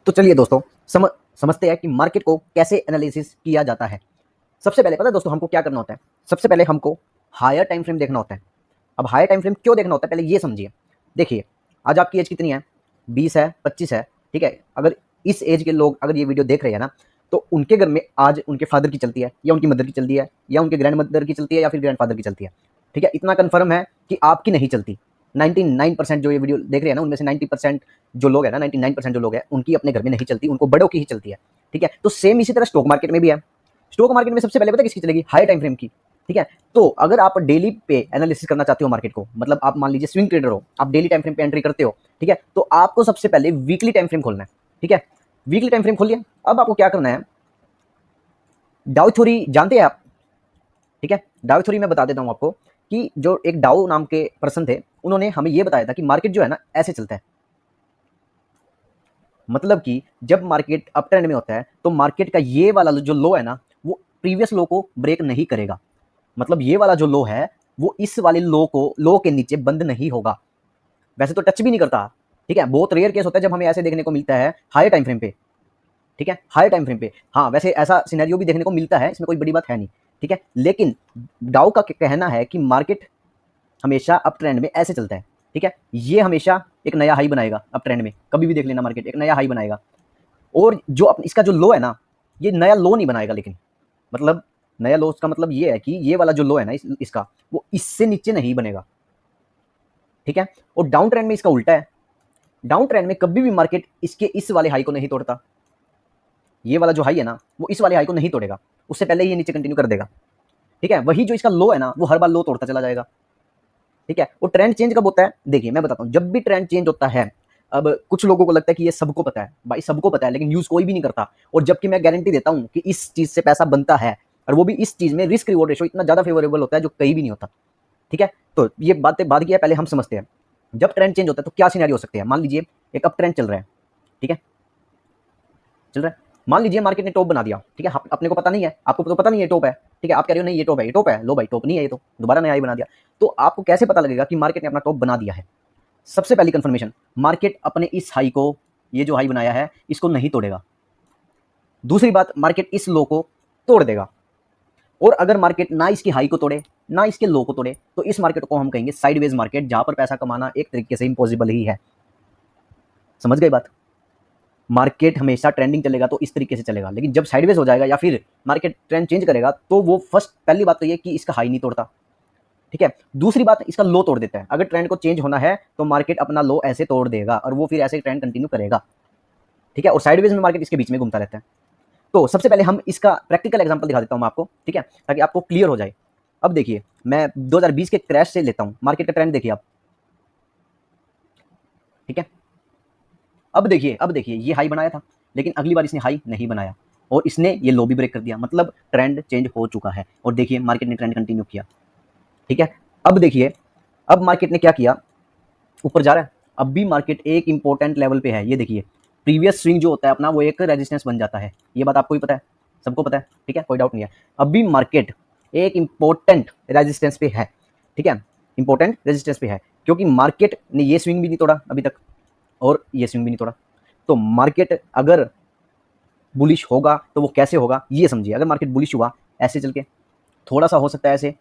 तो चलिए दोस्तों समझते हैं कि मार्केट को कैसे एनालिसिस किया जाता है। सबसे पहले पता है दोस्तों हमको क्या करना होता है। सबसे पहले हमको हायर टाइम फ्रेम देखना होता है। अब हायर टाइम फ्रेम क्यों देखना होता है पहले ये समझिए। देखिए आज आपकी एज कितनी है, 20 है, 25 है, ठीक है। अगर इस एज के लोग अगर ये वीडियो देख रहे हैं ना, तो उनके घर में आज उनके फादर की चलती है या उनकी मदर की चलती है या उनके ग्रैंड मदर की चलती है या फिर ग्रैंड फादर की चलती है, ठीक है। इतना कन्फर्म है कि आपकी नहीं चलती। 99% जो ये वीडियो देख रहे हैं ना, उनमें से 90% जो लोग हैं ना, 99% जो लोग हैं उनकी अपने घर में नहीं चलती, उनको बड़ों की ही चलती है, ठीक है। तो सेम इसी तरह स्टॉक मार्केट में भी है। स्टॉक मार्केट में सबसे पहले पता है किसकी चलेगी, हाई टाइम फ्रेम की, ठीक है। तो अगर आप डेली पे एनालिसिस करना चाहते हो मार्केट को, मतलब आप मान लीजिए स्विंग ट्रेडर हो, आप डेली टाइम फ्रेम पे एंट्री करते हो, ठीक है, तो आपको सबसे पहले वीकली टाइम फ्रेम खोलना है, ठीक है। वीकली टाइम फ्रेम खोलिए। अब आपको क्या करना है, डाउ थ्योरी जानते हैं आप, ठीक है। डाउ थ्योरी में बता देता हूं आपको कि जो एक डाउ नाम के पर्सन थे, उन्होंने हमें यह बताया था कि मार्केट जो है ना ऐसे चलता है। मतलब कि जब मार्केट अप ट्रेंड में होता है तो मार्केट का ये वाला जो लो है ना, वो प्रीवियस लो को ब्रेक नहीं करेगा। मतलब ये वाला जो लो है वो इस वाले लो के नीचे बंद नहीं होगा। वैसे तो टच भी नहीं करता, ठीक है। बहुत रेयर केस होता है जब हमें ऐसे देखने को मिलता है हाई टाइम फ्रेम पे, ठीक है, हाई टाइम फ्रेम पे। हाँ, वैसे ऐसा सिनेरियो भी देखने को मिलता है, इसमें कोई बड़ी बात है नहीं, ठीक है। लेकिन डाउ का कहना है कि मार्केट हमेशा अप ट्रेंड में ऐसे चलता है, ठीक है। ये हमेशा एक नया हाई बनाएगा अप ट्रेंड में, कभी भी देख लेना मार्केट एक नया हाई बनाएगा। और जो इसका जो लो है ना, ये नया लो नहीं बनाएगा, लेकिन मतलब नया लो का मतलब ये है कि ये वाला जो लो है ना इसका, वो इससे नीचे नहीं बनेगा, ठीक है। और डाउन ट्रेंड में इसका उल्टा है। डाउन ट्रेंड में कभी भी मार्केट इसके इस वाले हाई को नहीं तोड़ता। ये वाला जो हाई है ना, वो इस वाले हाई को नहीं तोड़ेगा, उससे पहले ही ये नीचे कंटिन्यू कर देगा, ठीक है। वही जो इसका लो है ना, वो हर बार लो तोड़ता चला जाएगा, ठीक है। वो ट्रेंड चेंज कब होता है, देखिए मैं बताता हूँ। जब भी ट्रेंड चेंज होता है, अब कुछ लोगों को लगता है कि ये सबको पता है, भाई सबको पता है, लेकिन यूज कोई भी नहीं करता। और जबकि मैं गारंटी देता हूँ कि इस चीज से पैसा बनता है, और वो भी इस चीज में रिस्क रिवॉर्ड रेशो इतना ज्यादा फेवरेबल होता है जो कहीं भी नहीं होता, ठीक है। तो ये बातें बाद की है, पहले हम समझते हैं जब ट्रेंड चेंज होता है तो क्या सिनेरियो हो सकते हैं। मान लीजिए एक अप ट्रेंड चल रहा है, ठीक है, चल रहा है। मान लीजिए मार्केट ने टॉप बना दिया, ठीक है। अपने को पता नहीं है, आपको तो पता नहीं है टॉप है, ठीक है। आप कह रहे हो नहीं ये टॉप है, ये टॉप है, लो भाई टॉप नहीं है, ये तो दोबारा नया हाई बना दिया। तो आपको कैसे पता लगेगा कि मार्केट ने अपना टॉप बना दिया है। सबसे पहली कंफर्मेशन, मार्केट अपने इस हाई को, ये जो हाई बनाया है, इसको नहीं तोड़ेगा। दूसरी बात, मार्केट इस लो को तोड़ देगा। और अगर मार्केट ना इसकी हाई को तोड़े ना इसके लो को तोड़े, तो इस मार्केट को हम कहेंगे साइडवेज मार्केट, जहां पर पैसा कमाना एक तरीके से इम्पॉसिबल ही है। समझ गए बात। मार्केट हमेशा ट्रेंडिंग चलेगा तो इस तरीके से चलेगा, लेकिन जब साइडवेज हो जाएगा या फिर मार्केट ट्रेंड चेंज करेगा, तो वो पहली बात तो ये कि इसका हाई नहीं तोड़ता, ठीक है। दूसरी बात, इसका लो तोड़ देता है। अगर ट्रेंड को चेंज होना है तो मार्केट अपना लो ऐसे तोड़ देगा और वो फिर ऐसे ट्रेंड कंटिन्यू करेगा, ठीक है। और साइडवेज में मार्केट इसके बीच में घूमता रहता है। तो सबसे पहले हम इसका प्रैक्टिकल एग्जांपल दिखा देता हूं मैं आपको, ठीक है, ताकि आपको क्लियर हो जाए। अब देखिए मैं 2020 के क्रैश से लेता हूं, मार्केट का ट्रेंड देखिए आप, ठीक है। अब देखिए ये हाई बनाया था, लेकिन अगली बार इसने हाई नहीं बनाया और इसने ये लो भी ब्रेक कर दिया, मतलब ट्रेंड चेंज हो चुका है। और देखिए मार्केट ने ट्रेंड कंटिन्यू किया, ठीक है। अब देखिए अब मार्केट ने क्या किया, ऊपर जा रहा है। अब भी मार्केट एक इंपॉर्टेंट लेवल पे है, ये देखिए प्रीवियस स्विंग जो होता है अपना, वो एक रेजिस्टेंस बन जाता है। ये बात आपको भी पता है, सबको पता है, ठीक है, कोई डाउट नहीं है। अब भी मार्केट एक इंपॉर्टेंट रेजिस्टेंस पे है, ठीक है, इंपॉर्टेंट रेजिस्टेंस पे है, क्योंकि मार्केट ने ये स्विंग भी नहीं तोड़ा अभी तक और ये स्विंग भी नहीं तोड़ा। तो मार्केट अगर बुलिश होगा तो वो कैसे होगा ये समझिए। अगर मार्केट बुलिश हुआ ऐसे चल के, थोड़ा सा हो सकता है ऐसे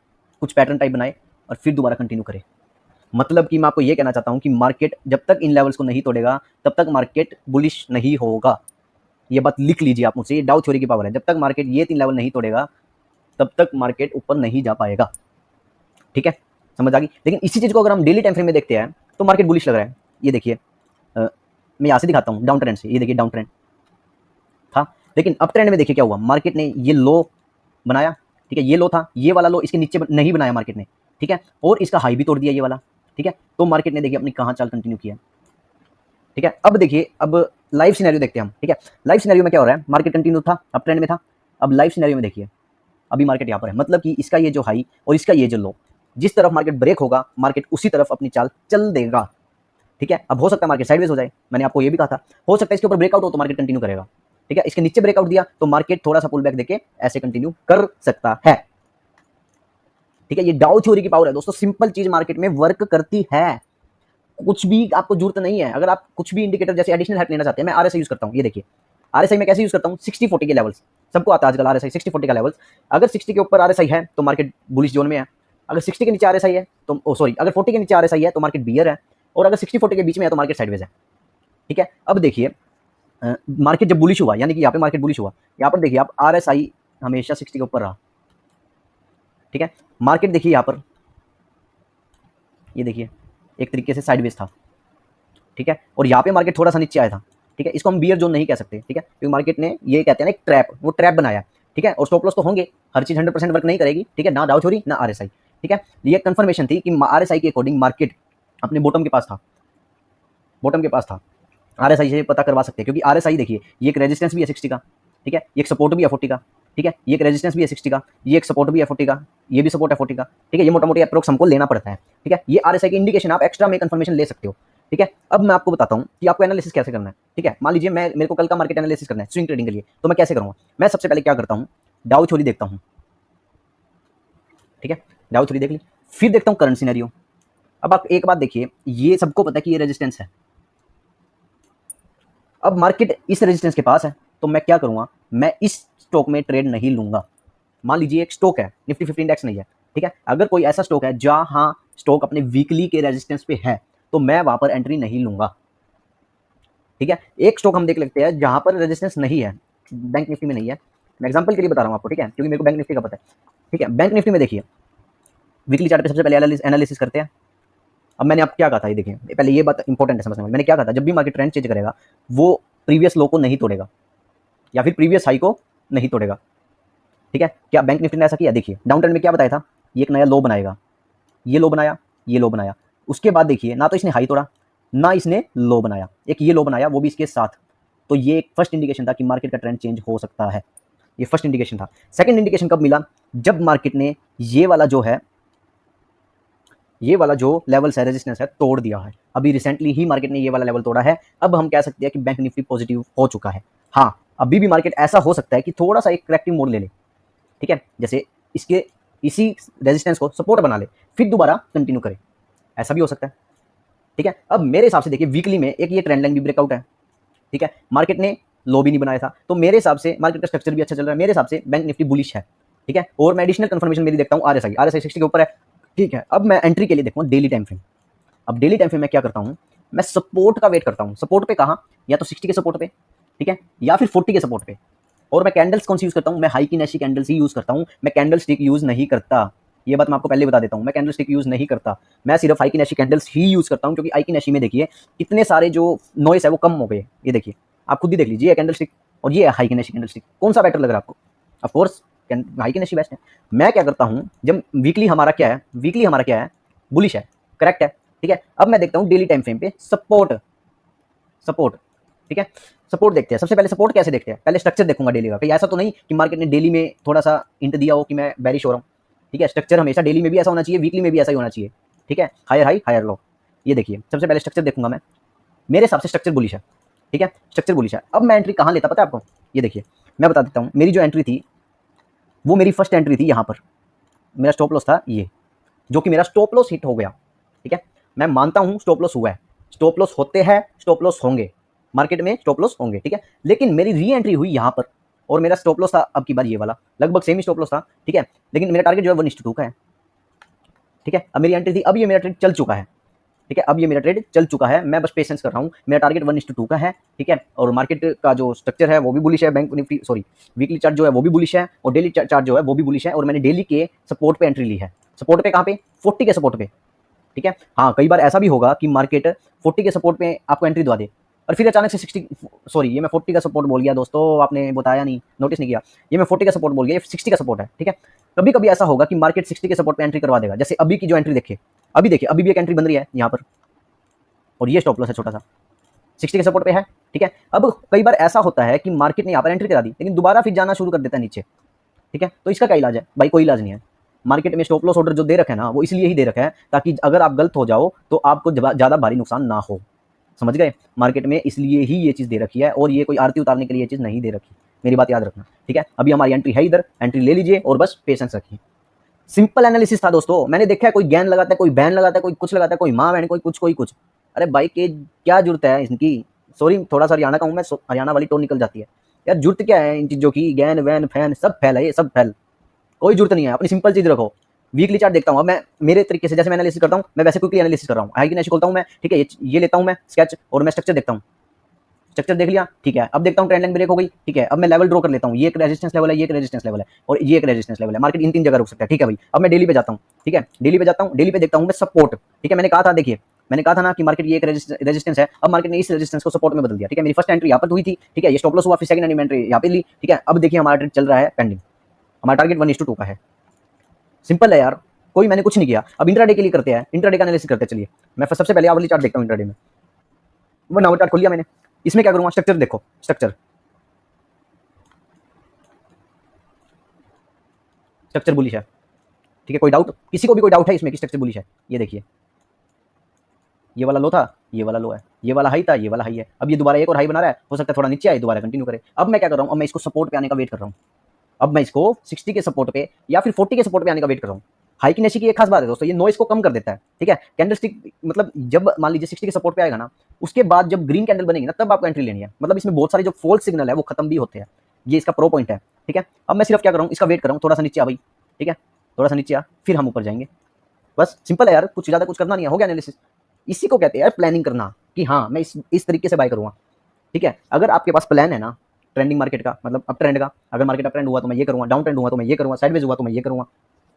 कुछ पैटर्न टाइप बनाए और फिर दोबारा कंटिन्यू करे। मतलब कि मैं आपको ये कहना चाहता हूं कि मार्केट जब तक इन लेवल्स को नहीं तोड़ेगा तब तक मार्केट बुलिश नहीं होगा। ये बात लिख लीजिए आप मुझसे, ये डाउ थ्योरी की पावर है। जब तक मार्केट ये 3 लेवल नहीं तोड़ेगा तब तक मार्केट ऊपर नहीं जा पाएगा, ठीक है, समझ आ गई। लेकिन इसी चीज को अगर हम डेली टाइम फ्रेम में देखते हैं तो मार्केट बुलिश लग रहा है। ये देखिए मैं यहां से दिखाता हूं डाउन ट्रेंड से, ये देखिए डाउन ट्रेंड था, लेकिन अप ट्रेंड में देखिए क्या हुआ, मार्केट ने ये लो बनाया, ठीक है, ये लो था, ये वाला लो इसके नीचे नहीं बनाया मार्केट ने, ठीक है, और इसका हाई भी तोड़ दिया ये वाला, ठीक है। तो मार्केट ने देखिए अपनी कहां चाल कंटिन्यू किया, ठीक है। अब देखिए अब लाइव सिनेरियो देखते हैं हम, ठीक है। लाइव सिनेरियो में क्या हो रहा है, मार्केट कंटिन्यू था, अप ट्रेंड में था। अब लाइव सिनेरियो में देखिए अभी मार्केट यहाँ पर है, मतलब कि इसका ये जो हाई और इसका ये जो लो, जिस तरफ मार्केट ब्रेक होगा मार्केट उसी तरफ अपनी चाल चल देगा, ठीक है। अब हो सकता है मार्केट साइडवेज हो जाए, मैंने आपको ये भी कहा था, हो सकता है इसके ऊपर ब्रेकआउट हो तो मार्केट कंटिन्यू करेगा, ठीक है। इसके नीचे ब्रेकआउट दिया तो मार्केट थोड़ा सा पुल बैक देके ऐसे कंटिन्यू कर सकता है, ठीक है। ये डाउ थ्योरी की पावर है दोस्तों, सिंपल चीज मार्केट में वर्क करती है। कुछ भी आपको जरूरत नहीं है। अगर आप कुछ भी इंडिकेटर जैसे एडिशनल हेल्प लेना चाहते हैं, मैं आरएसआई यूज करता हूँ। ये देखिए आरएसआई में कैसे यूज करता हूँ, 60-40 के लेवल्स, सबको आता है आजकल आरएसआई 60-40 का लेवल्स। अगर 60 के ऊपर आरएसआई है तो मार्केट बुलिश जोन में है, अगर 60 के नीचे आरएसआई है तो सॉरी अगर 40 के नीचे आरएसआई है तो मार्केट बियर है, और अगर 60-40 के बीच में है तो मार्केट साइडवेज है। ठीक है, अब देखिए मार्केट जब बुलिश हुआ, यानी कि यहाँ पे मार्केट बुलिश हुआ, यहाँ पर देखिए आप आरएसआई हमेशा 60 के ऊपर रहा। ठीक है, मार्केट देखिए यहाँ पर, ये देखिए एक तरीके से साइडवेज था। ठीक है, और यहाँ पे मार्केट थोड़ा सा नीचे आया था। ठीक है, इसको हम बियर जोन नहीं कह सकते। ठीक है, क्योंकि मार्केट ने ये कहते हैं ना एक ट्रैप, वो ट्रैप बनाया। ठीक है, और स्टॉप लॉस तो होंगे, हर चीज 100% वर्क नहीं करेगी। ठीक है, ना डाउ थ्योरी ना आरएसआई। ठीक है, ये कंफर्मेशन थी कि आरएसआई के अकॉर्डिंग मार्केट अपने बॉटम के पास था, बॉटम के पास था। आरएसआई से पता करवा सकते हैं, क्योंकि आरएसआई देखिए ये एक रेजिस्टेंस भी है 60 का। ठीक है, ये एक सपोर्ट भी है 40 का। ठीक है, ये एक रेजिस्टेंस भी है 60 का, ये एक सपोर्ट भी है 40 का, ये भी सपोर्ट है 40 का। ठीक है, ये मोटा मोटी अप्रोक्स हमको लेना पड़ता है। ठीक है, ये आरएसआई की इंडिकेशन आप एक्स्ट्रा में कंफर्मेशन ले सकते हो। ठीक है, अब मैं आपको बताता हूँ कि आपको एनालिसिस कैसे करना है। ठीक है, मान लीजिए मेरे को कल का मार्केट एनालिसिस करना है स्विंग ट्रेडिंग के लिए, तो मैं कैसे करूँगा। मैं सबसे पहले क्या करता हूँ, डाउ थ्योरी देखता हूँ। ठीक है, डाउ थ्योरी देख ली, फिर देखता हूँ करंट सिनेरियो। अब आप एक बात देखिए, ये सबको पता है कि ये रेजिस्टेंस है। अब मार्केट इस रेजिस्टेंस के पास है, तो मैं क्या करूंगा, मैं इस स्टॉक में ट्रेड नहीं लूंगा। मान लीजिए एक स्टॉक है, निफ्टी 50 इंडेक्स नहीं है। ठीक है, अगर कोई ऐसा स्टॉक है जहां स्टॉक अपने वीकली के रेजिस्टेंस पे है, तो मैं वहां पर एंट्री नहीं लूंगा। ठीक है, एक स्टॉक हम देख लेते हैं जहां पर रेजिस्टेंस नहीं है, बैंक निफ्टी में नहीं है। मैं एग्जांपल के लिए बता रहा हूं आपको। ठीक है, क्योंकि मेरे को बैंक निफ्टी का पता है। ठीक है, बैंक निफ्टी में देखिए वीकली चार्ट पे सबसे पहले एनालिसिस करते हैं। अब मैंने आपको क्या कहा था, ये देखिए पहले ये बात इंपॉर्टेंट है समझने में। मैंने क्या कहा था, जब भी मार्केट ट्रेंड चेंज करेगा वो प्रीवियस लो को नहीं तोड़ेगा या फिर प्रीवियस हाई को नहीं तोड़ेगा। ठीक है, क्या बैंक निफ्टी ने ऐसा किया, देखिए डाउन ट्रेंड में क्या बताया था, ये एक नया लो बनाएगा, ये लो बनाया, ये लो बनाया। उसके बाद देखिए ना तो इसने हाई तोड़ा ना इसने लो बनाया, एक ये लो बनाया वो भी इसके साथ। तो ये एक फर्स्ट इंडिकेशन था कि मार्केट का ट्रेंड चेंज हो सकता है। ये फर्स्ट इंडिकेशन था। सेकंड इंडिकेशन कब मिला, जब मार्केट ने ये वाला जो है, ये वाला जो लेवल्स है रेजिस्टेंस है तोड़ दिया है। अभी रिसेंटली ही मार्केट ने ये वाला लेवल तोड़ा है। अब हम कह सकते हैं कि बैंक निफ्टी पॉजिटिव हो चुका है। हाँ, अभी भी मार्केट ऐसा हो सकता है कि थोड़ा सा एक करेक्टिव मोड ले ले। ठीक है, जैसे इसके इसी रेजिस्टेंस को सपोर्ट बना ले, फिर दोबारा कंटिन्यू करे, ऐसा भी हो सकता है। ठीक है, अब मेरे हिसाब से देखिए वीकली में एक ये ट्रेंड लाइन भी ब्रेकआउट है। ठीक है, मार्केट ने लो भी नहीं बनाया था, तो मेरे हिसाब से मार्केट का स्ट्रक्चर भी अच्छा चल रहा है। मेरे हिसाब से बैंक निफ्टी बुलिश है। ठीक है, और मैं एडिशनल कंफर्मेशन मेरी देखता हूँ आरएसआई 60 के ऊपर है। ठीक है, अब मैं एंट्री के लिए देखूँ डेली टाइम फ्रेम। अब डेली टाइम फ्रेम में क्या करता हूँ, मैं सपोर्ट का वेट करता हूँ। सपोर्ट पे कहाँ, या तो 60 के सपोर्ट पे, ठीक है, या फिर 40 के सपोर्ट पे। और मैं कैंडल्स कौन सी यूज करता हूँ, मैं हाई की नैशी कैंडल्स ही यूज करता हूँ। मैं कैंडल स्टिक यूज नहीं करता, ये बात मैं आपको पहले बता देता हूँ। मैं कैंडल स्टिक यूज नहीं करता, मैं सिर्फ हाई की नैशी कैंडल्स ही यूज करता हूँ। क्योंकि हाई की नैशी में देखिए कितने सारे जो नॉइस है वो कम हो गए। ये देखिए आप खुद ही देख लीजिए, कैंडल स्टिक और ये हाई की नैशी कैंडल स्टिक, कौन सा बेटर लग रहा है आपको। ऑफकोर्स हाई की नैशी बेस्ट है। मैं क्या करता हूँ, जब वीकली हमारा क्या है, वीकली हमारा क्या है, बुलिश है, करेक्ट है। ठीक है, अब मैं देखता हूँ डेली टाइम फ्रेम पे सपोर्ट, सपोर्ट। ठीक है, सपोर्ट देखते हैं। सबसे पहले सपोर्ट कैसे देखते हैं, पहले स्ट्रक्चर देखूंगा डेली का। कहीं ऐसा तो नहीं कि मार्केट ने डेली में थोड़ा सा इंट दिया हो कि मैं बेरिश हो रहा हूँ। ठीक है, स्ट्रक्चर हमेशा डेली में भी ऐसा होना चाहिए, वीकली में भी ऐसा ही होना चाहिए। ठीक है, हायर हाई हायर लो। ये देखिए सबसे पहले स्ट्रक्चर देखूंगा मैं, मेरे हिसाब से स्ट्रक्चर बुलिश है। ठीक है, स्ट्रक्चर बुलिश है। अब मैं एंट्री कहाँ लेता पता है आपको, ये देखिए मैं बता देता हूँ। मेरी जो एंट्री थी वो मेरी फर्स्ट एंट्री थी यहाँ पर, मेरा स्टॉप लॉस था ये, जो कि मेरा स्टॉप लॉस हिट हो गया। ठीक है, मैं मानता हूं स्टॉप लॉस हुआ है, स्टॉप लॉस होते हैं, स्टॉप लॉस होंगे, मार्केट में स्टॉप लॉस होंगे। ठीक है, लेकिन मेरी री एंट्री हुई यहां पर और मेरा स्टॉप लॉस था अब की बार ये वाला, लगभग सेम ही स्टॉप लॉस था। ठीक है, लेकिन मेरा टारगेट जो है 1:2 का है। ठीक है, अब मेरी एंट्री थी, अब ये मेरा ट्रेड चल चुका है। ठीक है, अब ये मेरा ट्रेड चल चुका है, मैं बस पेशेंस कर रहा हूँ। मेरा टारगेट 1:2 का है। ठीक है, और मार्केट का जो स्ट्रक्चर है वो भी बुलिश है, bank Nifty sorry weekly chart जो है वो भी बुलिश है, और डेली चार्ट जो है वो भी बुलिश है। और मैंने डेली के सपोर्ट पे एंट्री ली है। सपोर्ट पे कहाँ पे, 40 के सपोर्ट पे। ठीक है, हाँ कई बार ऐसा भी होगा कि मार्केट 40 के सपोर्ट पे आपको एंट्री दवा दे और फिर अचानक से 60, सॉरी ये मैं 40 का सपोर्ट बोल गया दोस्तों, आपने बताया नहीं, नोटिस नहीं किया, ये मैं 40 का सपोर्ट बोल गया, ये 60 का सपोर्ट है। ठीक है, कभी कभी ऐसा होगा कि मार्केट 60 के सपोर्ट पे एंट्री करवा देगा। जैसे अभी की जो एंट्री देखिए, अभी देखिए अभी भी एक एंट्री बन रही है यहाँ पर, और ये स्टॉप लॉस है छोटा सा, 60 के सपोर्ट पे है। ठीक है, अब कई बार ऐसा होता है कि मार्केट ने यहाँ पर एंट्री करा दी लेकिन दोबारा फिर जाना शुरू कर देता है नीचे। ठीक है, तो इसका क्या इलाज है भाई, कोई इलाज नहीं है। मार्केट में स्टॉप लॉस ऑर्डर जो दे रखा है ना, वो इसलिए ही दे रखा है ताकि अगर आप गलत हो जाओ तो आपको ज़्यादा भारी नुकसान ना हो। समझ गए, मार्केट में इसलिए ही ये चीज़ दे रखी है, और ये कोई आरती उतारने के लिए ये चीज़ नहीं दे रखी, मेरी बात याद रखना। ठीक है, अभी हमारी एंट्री है इधर, एंट्री ले लीजिए और बस पेशेंस रखिए। सिंपल एनालिसिस था दोस्तों। मैंने देखा है कोई गैन लगाता है, कोई बैन लगाता है, कोई कुछ लगाता है, कोई माँ बहन, कोई कुछ कोई कुछ। अरे भाई के क्या जरूरत है इनकी, सॉरी थोड़ा सा हरियाणा का हूँ मैं, हरियाणा वाली टोन निकल जाती है यार। जरूरत क्या है इन चीज़ों की, गैन वैन फैन सब फैल है, ये सब फैल, कोई जरूरत नहीं है। अपनी सिंपल चीज़ रखो। वीकली चार्ट देखता हूँ अब मैं मेरे तरीके से, जैसे मैं एनालिसिस करता हूँ मैं वैसे क्विकली एनालिसिस कर रहा हूँ। हाई की खोलता हूँ मैं, ठीक है, ये लेता हूँ मैं स्केच और मैं स्ट्रक्चर देखता हूँ। स्ट्रक्चर देख लिया, ठीक है, अब देखता हूँ ट्रेंड लाइन ब्रेक हो गई, ठीक है, अब मैं लेवल ड्रॉ कर लेता हूँ, ये एक रेजिस्टेंस लेवल है, ये एक रेजिस्टेंस लेवल है और ये एक रेजिस्टेंस लेवल है। मार्केट इन 3 जगह रुक सकता है, ठीक है भाई। अब मैं डेली पे जाता हूँ, ठीक है, डेली पे जाता हूँ, डेली पे देखता हूँ मैं सपोर्ट, ठीक है। मैंने कहा था, देखिए मैंने कहा था ना कि मार्केट ये एक रेजिस्टेंस है, अब मार्केट ने इस रेजिस्टेंस को सपोर्ट में बदल दिया, ठीक है। मेरी फर्स्ट एंट्री यहाँ पर हुई थी, ठीक है, ये स्टॉप लॉस हुआ, फिर सेकंड एंट्री यहाँ पे ली, ठीक है। अब देखिए हमारा ट्रेड चल रहा है पेंडिंग, हमारा टारगेट 1:2 का है। सिंपल है यार, कोई मैंने कुछ नहीं किया। अब इंट्राडे के लिए करते हैं, इंट्राडे का एनालिसिस करते हैं। चलिए मैं सबसे पहले आवली चार्ट देखता हूँ इंट्राडे में। वो नाउ चार्ट खोल लिया मैंने, इसमें क्या करूँगा, स्ट्रक्चर देखो, स्ट्रक्चर स्ट्रक्चर बुलिश है, ठीक है। कोई डाउट, किसी को भी कोई डाउट है इसमें कि स्ट्रक्चर बुलिश है? ये देखिए, ये वाला लो था, ये वाला लो है, ये वाला हाई था, ये वाला हाई है। अब ये दोबारा एक और हाई बना रहा है, हो सकता है थोड़ा नीचे आए, दोबारा कंटिन्यू करे। अब मैं क्या कर रहा हूँ, अब मैं इसको सपोर्ट पे आने का वेट कर रहा हूँ। अब मैं इसको 60 के सपोर्ट पे या फिर 40 के सपोर्ट पे आने का वेट कर रहा हूँ। हाई की नेसी की एक खास बात है दोस्तों, ये नॉइस को कम कर देता है, ठीक है। कैंडलस्टिक मतलब जब मान लीजिए 60 के सपोर्ट पे आएगा ना, उसके बाद जब ग्रीन कैंडल बनेगी ना, तब आपको एंट्री लेनी है। मतलब इसमें बहुत सारे जो फॉल्स सिग्नल है वो खत्म भी होते हैं, ये इसका प्रो पॉइंट है, ठीक है। अब मैं सिर्फ क्या कर रहा हूँ, इसका वेट कर रहा हूँ, थोड़ा सा नीचे आ भाई, ठीक है, थोड़ा सा नीचे आ, फिर हम ऊपर जाएंगे। बस सिंपल है यार, कुछ ज़्यादा कुछ करना नहीं है, हो गया एनालिसिस। इसी को कहते हैं यार प्लानिंग करना, कि हाँ मैं इस तरीके से बाय करूँगा, ठीक है। अगर आपके पास प्लान है ना ट्रेंडिंग मार्केट का, मतलब अप ट्रेंड का, अगर मार्केट अप ट्रेंड हुआ तो मैं ये करूँगा, डाउन ट्रेंड हुआ तो मैं ये करूँगा, साइडवेज हुआ तो मैं ये करूँगा,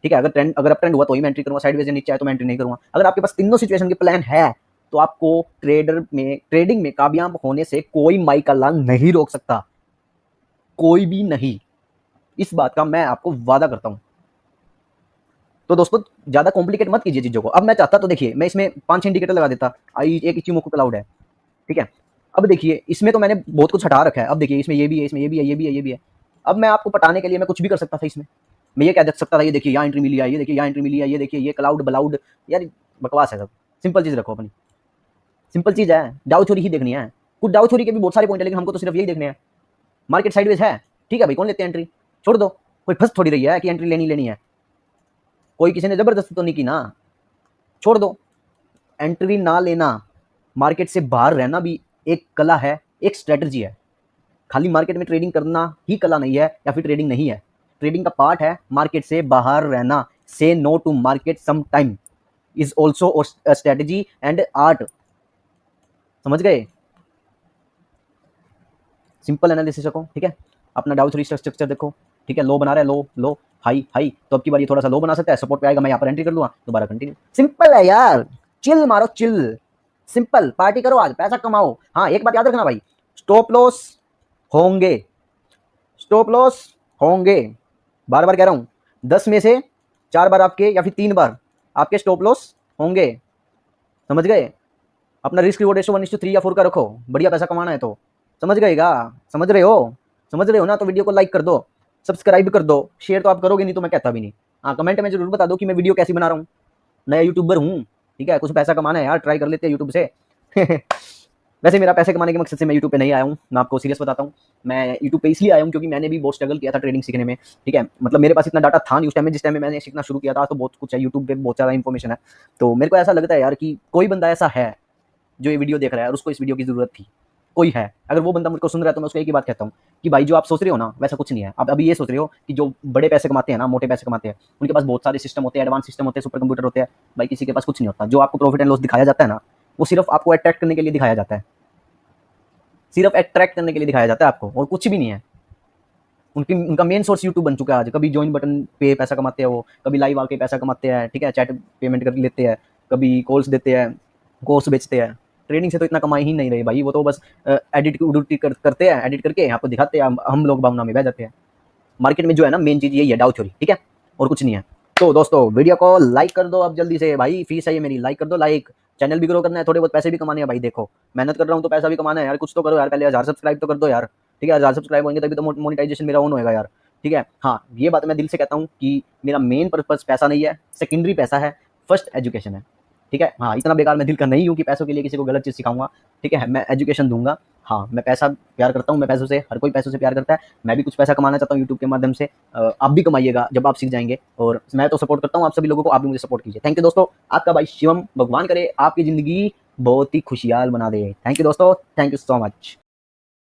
ठीक है। अगर अप ट्रेंड हुआ तो ही मैं एंट्री करूँगा, साइडवेज या नीचे आए तो मैं एंट्री नहीं करूँगा। अगर आपके पास तीनों सिचुएशन के प्लान है तो आपको ट्रेडिंग में कामयाब होने से कोई माई का लाल नहीं रोक सकता, कोई भी नहीं। इस बात का मैं आपको वादा करता हूँ। तो दोस्तों ज्यादा कॉम्प्लिकेट मत कीजिए चीजों को। अब मैं चाहता तो देखिए मैं इसमें 5 इंडिकेटर लगा देता, आई एक इचिमोको क्लाउड है, ठीक है। अब देखिए इसमें तो मैंने बहुत कुछ हटा रखा है। अब देखिए इसमें ये भी है, इसमें ये भी है, ये भी है, ये भी है। अब मैं आपको पटाने के लिए मैं कुछ भी कर सकता था इसमें। मैं ये कह सकता था ये देखिए यहाँ एंट्री मिली है, ये देखिए यहाँ एंट्री मिली है, ये देखिए ये क्लाउड बलाउड, यार बकवास है सब। सिंपल चीज रखो अपनी, सिंपल चीज है, डाउ थ्योरी ही देखनी है। कुछ डाउ थ्योरी के भी बहुत सारे पॉइंट है, लेकिन हमको तो सिर्फ यही देखने हैं। मार्केट साइडवेज है, ठीक है भाई, कौन लेते हैं एंट्री, छोड़ दो। कोई फंस थोड़ी रही है कि एंट्री लेनी लेनी है, कोई किसी ने जबरदस्ती तो नहीं की ना, छोड़ दो। एंट्री ना लेना, मार्केट से बाहर रहना भी एक कला है, एक स्ट्रेटजी है। खाली मार्केट में ट्रेडिंग करना ही कला नहीं है या फिर ट्रेडिंग नहीं है। ट्रेडिंग का पार्ट है मार्केट से बाहर रहना। Say no to market some time is also strategy and art, समझ गए। सिंपल एनालिसिस रखो, ठीक है। अपना डाउ थ्री स्ट्रक्चर देखो, ठीक है। लो बना रहा है, लो लो हाई हाई, तो अब की बार ये थोड़ा सा लो बना सकता है, सपोर्ट पे आएगा, मैं यहाँ पर एंट्री कर लूंगा, दोबारा कंटिन्यू। सिंपल है यार, चिल मारो चिल, सिंपल पार्टी करो आज, पैसा कमाओ। हाँ एक बात याद रखना भाई, स्टॉप लॉस होंगे, स्टॉप लॉस होंगे, बार बार कह रहा हूँ। 10 में से 4 बार आपके या फिर 3 बार आपके स्टॉप लॉस होंगे, समझ गए। अपना रिस्क रिवॉर्ड रेशियो 1:3 या 4 का रखो, बढ़िया पैसा कमाना है तो, समझ गएगा। समझ रहे हो, समझ रहे हो ना, तो वीडियो को लाइक कर दो, सब्सक्राइब कर दो, शेयर तो आप करोगे नहीं तो मैं कहता भी नहीं। हाँ कमेंट में जरूर बता दो कि मैं वीडियो कैसी बना रहा हूँ, नया यूट्यूबर हूँ, ठीक है। कुछ पैसा कमाना है यार, ट्राई कर लेते हैं यूट्यूब से वैसे मेरा पैसे कमाने के मकसद से मैं यूट्यूब पे नहीं आया हूँ, मैं आपको सीरियस बताता हूँ। मैं यूट्यूब पे इसलिए आया हूँ क्योंकि मैंने भी बहुत स्ट्रगल किया था ट्रेडिंग सीखने में, ठीक है। मतलब मेरे पास इतना डाटा था नहीं उस टाइम में, जिस टाइम में मैंने सीखना शुरू किया था। तो बहुत कुछ है यूट्यूब पे, बहुत ज़्यादा इन्फॉर्मेशन है। तो मेरे को ऐसा लगता है यार कि कोई बंदा ऐसा है जो ये वीडियो देख रहा है और उसको इस वीडियो की ज़रूरत थी, कोई है। अगर वो बंदा मुझको सुन रहा है तो मैं उसको एक ही बात कहता हूँ कि भाई जो आप सोच रहे हो ना वैसा कुछ नहीं है। आप अभी ये सोच रहे हो कि जो बड़े पैसे कमाते हैं ना, मोटे पैसे कमाते हैं, उनके पास बहुत सारे सिस्टम होते हैं, एडवांस सिस्टम होते हैं, सुपर कंप्यूटर होते हैं। भाई किसी के पास कुछ नहीं होता। जो आपको प्रॉफिट एंड लॉस दिखाया जाता है ना, वो सिर्फ आपको अट्रैक्ट करने के लिए दिखाया जाता है, सिर्फ अट्रैक्ट करने के लिए दिखाया जाता है आपको, और कुछ भी नहीं है। उनका मेन सोर्स यूट्यूब बन चुका है आज। कभी ज्वाइन बटन पे पैसा कमाते हैं वो, कभी लाइव आके पैसा कमाते हैं, ठीक है, चैट पेमेंट कर लेते हैं, कभी कॉल्स देते हैं, कोर्स बेचते हैं। ट्रेडिंग से तो इतना कमाई ही नहीं रही भाई, वो तो बस एडिट उडिट करते हैं, एडिट करके आपको दिखाते हैं, हम लोग भावना में बह जाते हैं। मार्केट में जो है ना मेन चीज़ यही है, डाउ थ्योरी, ठीक है, और कुछ नहीं है। तो दोस्तों वीडियो को लाइक कर दो अब जल्दी से भाई, फीस है ये मेरी, लाइक कर दो लाइक। चैनल भी ग्रो करना है, थोड़े बहुत पैसे भी कमाने हैं भाई। देखो मेहनत कर रहा हूँ तो पैसा भी कमाना है यार, कुछ तो करो यार। पहले 1000 सब्सक्राइब तो कर दो यार, ठीक है। 1000 सब्सक्राइब होंगे तभी तो मोनेटाइजेशन मेरा ऑन होएगा यार, ठीक है। हाँ ये बात मैं दिल से कहता हूँ कि मेरा मेन पर्पज पैसा नहीं है, सेकेंडरी पैसा है, फर्स्ट एजुकेशन है, ठीक है। हाँ इतना बेकार मैं दिल का नहीं हूँ कि पैसों के लिए किसी को गलत चीज़ सिखाऊंगा, ठीक है। मैं एजुकेशन दूंगा। हाँ मैं पैसा प्यार करता हूँ, मैं पैसों से, हर कोई पैसों से प्यार करता है। मैं भी कुछ पैसा कमाना चाहता हूँ यूट्यूब के माध्यम से। आप भी कमाइएगा जब आप सीख जाएंगे, और मैं तो सपोर्ट करता हूँ आप सभी लोगों को, आप भी मुझे सपोर्ट कीजिए। थैंक यू दोस्तों, आपका भाई शिवम। भगवान करे आपकी ज़िंदगी बहुत ही खुशहाल बना दे। थैंक यू दोस्तों, थैंक यू सो मच।